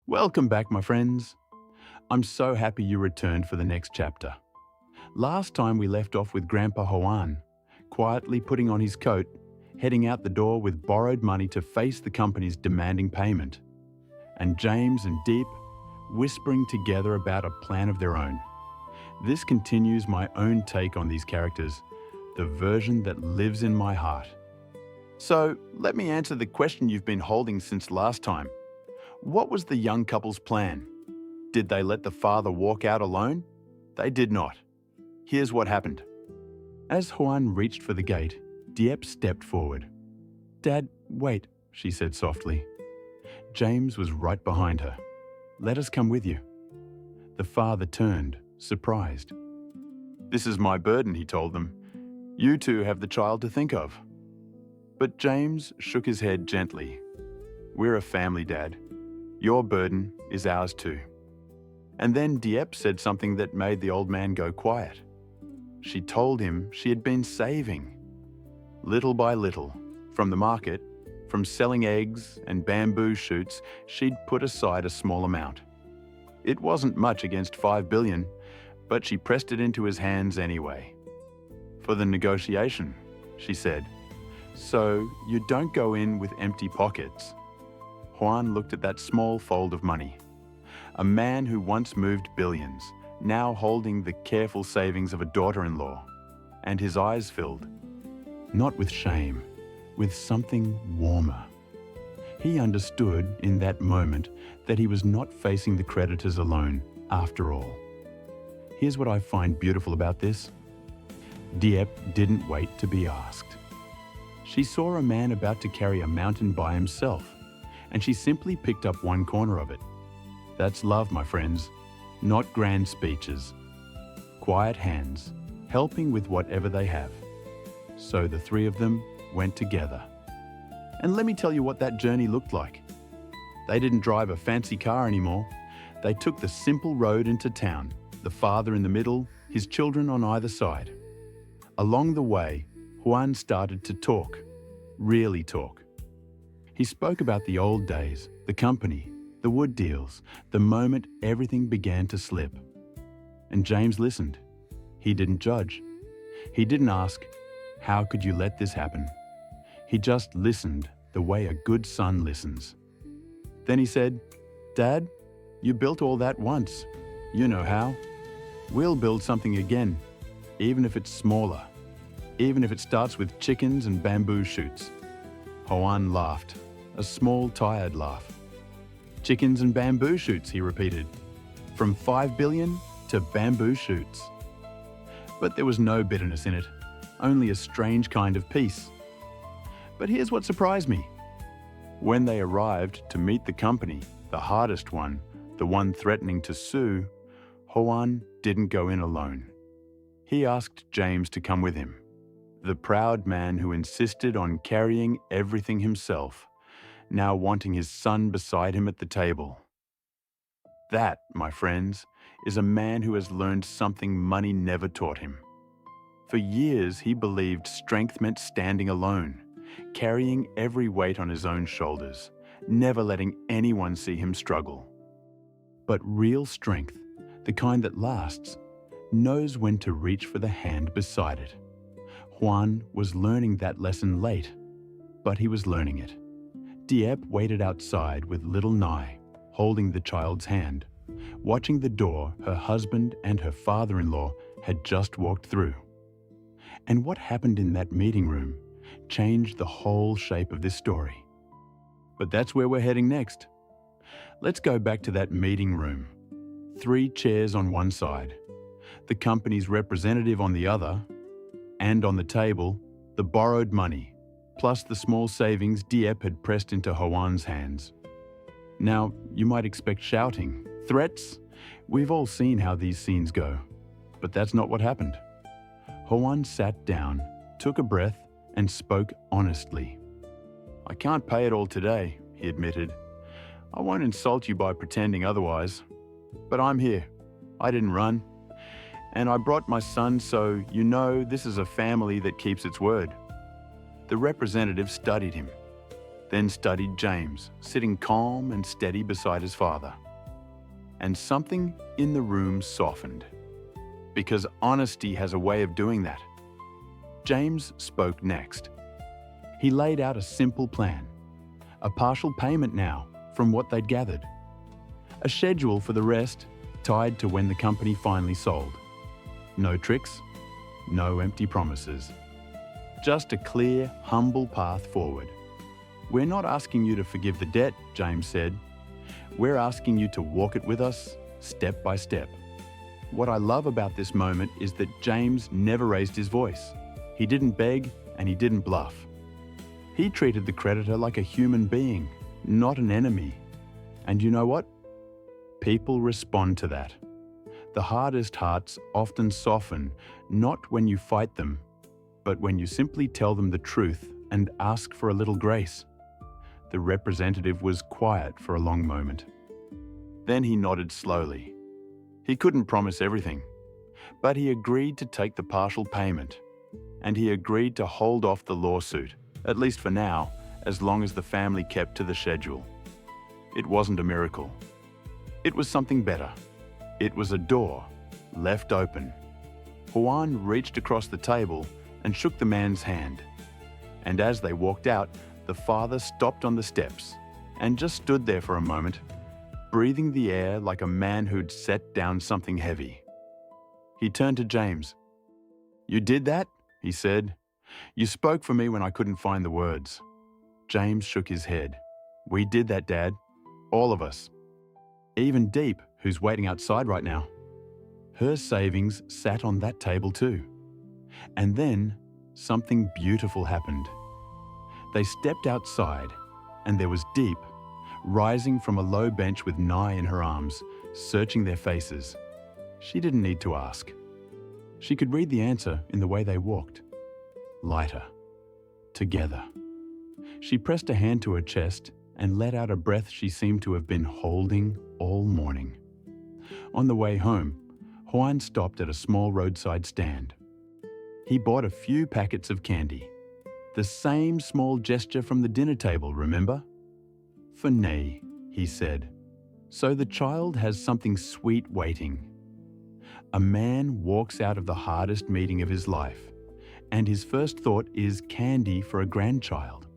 Welcome back, my friends. I'm so happy you returned for the next chapter. Last time we left off with Grandpa Hoan, quietly putting on his coat, heading out the door with borrowed money to face the company's demanding payment, and James and Diep whispering together about a plan of their own. This continues my own take on these characters, the version that lives in my heart. So, let me answer the question you've been holding since last time. What was the young couple's plan? Did they let the father walk out alone? They did not. Here's what happened. As Hoan reached for the gate, Diep stepped forward. "Dad, wait," she said softly. James was right behind her. "Let us come with you." The father turned, surprised. "This is my burden," he told them. "You two have the child to think of." But James shook his head gently. "We're a family, Dad. Your burden is ours too." And then Diep said something that made the old man go quiet. She told him she had been saving. Little by little, from the market, from selling eggs and bamboo shoots, she'd put aside a small amount. It wasn't much against 5 billion, but she pressed it into his hands anyway. "For the negotiation," she said. "So you don't go in with empty pockets." Hoan looked at that small fold of money. A man who once moved billions, now holding the careful savings of a daughter-in-law, and his eyes filled. Not with shame, with something warmer. He understood in that moment that he was not facing the creditors alone, after all. Here's what I find beautiful about this. Diep didn't wait to be asked. She saw a man about to carry a mountain by himself, and she simply picked up one corner of it. That's love, my friends, not grand speeches. Quiet hands, helping with whatever they have. So the three of them went together. And let me tell you what that journey looked like. They didn't drive a fancy car anymore. They took the simple road into town, the father in the middle, his children on either side. Along the way, Hoan started to talk, really talk. He spoke about the old days, the company, the wood deals, the moment everything began to slip. And James listened. He didn't judge. He didn't ask, "How could you let this happen?" He just listened the way a good son listens. Then he said, "Dad, you built all that once. You know how. We'll build something again, even if it's smaller, even if it starts with chickens and bamboo shoots." Hoan laughed, a small, tired laugh. "Chickens and bamboo shoots," he repeated. "From 5 billion to bamboo shoots." But there was no bitterness in it, only a strange kind of peace. But here's what surprised me. When they arrived to meet the company, the hardest one, the one threatening to sue, Hoan didn't go in alone. He asked James to come with him, the proud man who insisted on carrying everything himself, now wanting his son beside him at the table. That, my friends, is a man who has learned something money never taught him. For years, he believed strength meant standing alone, carrying every weight on his own shoulders, never letting anyone see him struggle. But real strength, the kind that lasts, knows when to reach for the hand beside it. Hoan was learning that lesson late, but he was learning it. Diep waited outside with little Nai, holding the child's hand, watching the door her husband and her father-in-law had just walked through. And what happened in that meeting room changed the whole shape of this story. But that's where we're heading next. Let's go back to that meeting room. 3 chairs on one side, the company's representative on the other, and on the table, the borrowed money, plus the small savings Diep had pressed into Hoan's hands. Now, you might expect shouting, threats. We've all seen how these scenes go. But that's not what happened. Hoan sat down, took a breath, and spoke honestly. "I can't pay it all today," he admitted. "I won't insult you by pretending otherwise. But I'm here. I didn't run. And I brought my son, so you know this is a family that keeps its word." The representative studied him. then studied James, sitting calm and steady beside his father. And something in the room softened, because honesty has a way of doing that. James spoke next. He laid out a simple plan, a partial payment now from what they'd gathered, a schedule for the rest tied to when the company finally sold. No tricks, no empty promises. Just a clear, humble path forward. "We're not asking you to forgive the debt," James said. "We're asking you to walk it with us, step by step." What I love about this moment is that James never raised his voice. He didn't beg and he didn't bluff. He treated the creditor like a human being, not an enemy. And you know what? People respond to that. The hardest hearts often soften, not when you fight them, but when you simply tell them the truth and ask for a little grace. The representative was quiet for a long moment. Then he nodded slowly. He couldn't promise everything, but he agreed to take the partial payment, and he agreed to hold off the lawsuit, at least for now, as long as the family kept to the schedule. It wasn't a miracle. It was something better. It was a door, left open. Hoan reached across the table and shook the man's hand. And as they walked out, the father stopped on the steps and just stood there for a moment, breathing the air like a man who'd set down something heavy. He turned to James. "You did that?" he said. "You spoke for me when I couldn't find the words." James shook his head. "We did that, Dad. All of us. Even Diep, who's waiting outside right now. Her savings sat on that table too." And then something beautiful happened. They stepped outside, and there was Diep, rising from a low bench with Nye in her arms, searching their faces. She didn't need to ask. She could read the answer in the way they walked. Lighter. Together. She pressed a hand to her chest and let out a breath she seemed to have been holding all morning. On the way home, Hoan stopped at a small roadside stand. He bought a few packets of candy. The same small gesture from the dinner table, remember? "For Nee," he said. "So the child has something sweet waiting." A man walks out of the hardest meeting of his life, and his first thought is candy for a grandchild.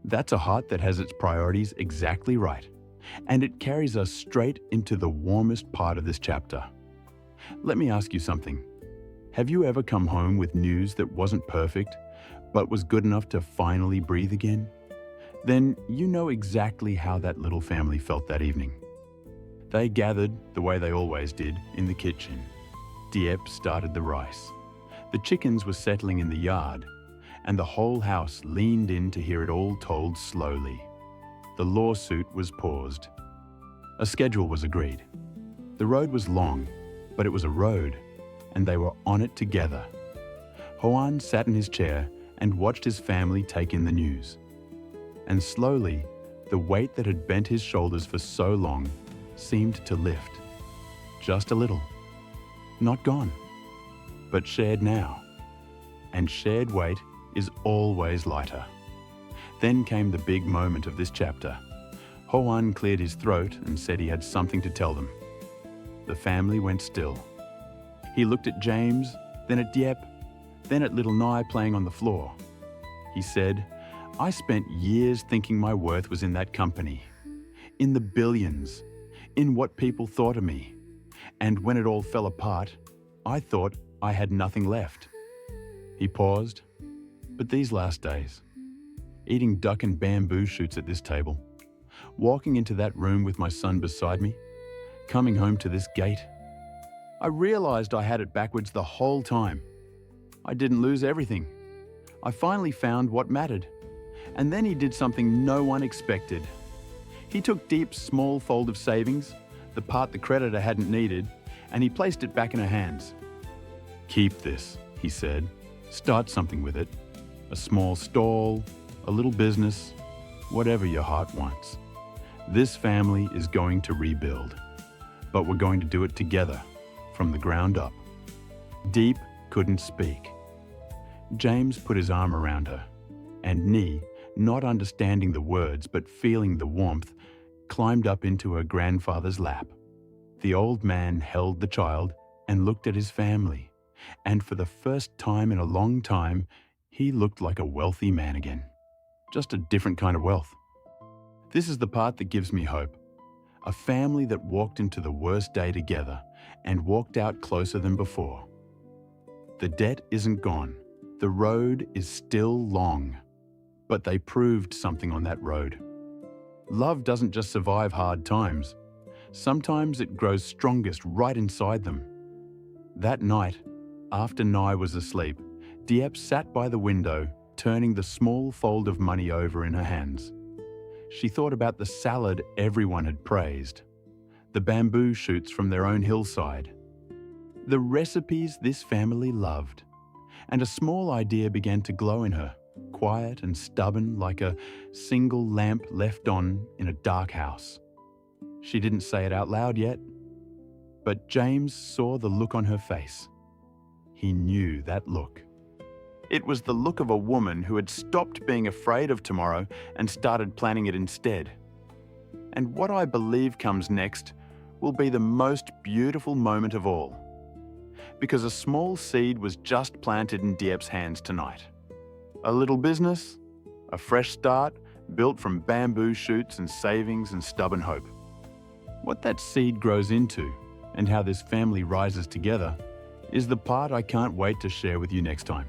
That's a heart that has its priorities exactly right, and it carries us straight into the warmest part of this chapter. Let me ask you something. Have you ever come home with news that wasn't perfect, but was good enough to finally breathe again? Then you know exactly how that little family felt that evening. They gathered, the way they always did, in the kitchen. Diep started the rice. The chickens were settling in the yard, and the whole house leaned in to hear it all told slowly. The lawsuit was paused. A schedule was agreed. The road was long, but it was a road, and they were on it together. Hoan sat in his chair and watched his family take in the news. And slowly, the weight that had bent his shoulders for so long seemed to lift. Just a little. Not gone, but shared now. And shared weight is always lighter. Then came the big moment of this chapter. Hoan cleared his throat and said he had something to tell them. The family went still. He looked at James, then at Diep, then at little Nye playing on the floor. He said, "I spent years thinking my worth was in that company, in the billions, in what people thought of me. And when it all fell apart, I thought I had nothing left." He paused. But these last days, eating duck and bamboo shoots at this table, walking into that room with my son beside me, coming home to this gate, I realized I had it backwards the whole time. I didn't lose everything. I finally found what mattered. And then he did something no one expected. He took Diep's small fold of savings, the part the creditor hadn't needed, and he placed it back in her hands. "Keep this," he said. "Start something with it. A small stall, a little business, whatever your heart wants. This family is going to rebuild, but we're going to do it together, from the ground up." Diep couldn't speak. James put his arm around her, and Nee, not understanding the words but feeling the warmth, climbed up into her grandfather's lap. The old man held the child and looked at his family, and for the first time in a long time, he looked like a wealthy man again. Just a different kind of wealth. This is the part that gives me hope. A family that walked into the worst day together and walked out closer than before. The debt isn't gone. The road is still long. But they proved something on that road. Love doesn't just survive hard times. Sometimes it grows strongest right inside them. That night, after Nye was asleep, Diep sat by the window, turning the small fold of money over in her hands. She thought about the salad everyone had praised, the bamboo shoots from their own hillside, the recipes this family loved, and a small idea began to glow in her, quiet and stubborn like a single lamp left on in a dark house. She didn't say it out loud yet, but James saw the look on her face. He knew that look. It was the look of a woman who had stopped being afraid of tomorrow and started planning it instead. And what I believe comes next will be the most beautiful moment of all. Because a small seed was just planted in Diep's hands tonight. A little business, a fresh start, built from bamboo shoots and savings and stubborn hope. What that seed grows into, and how this family rises together, is the part I can't wait to share with you next time.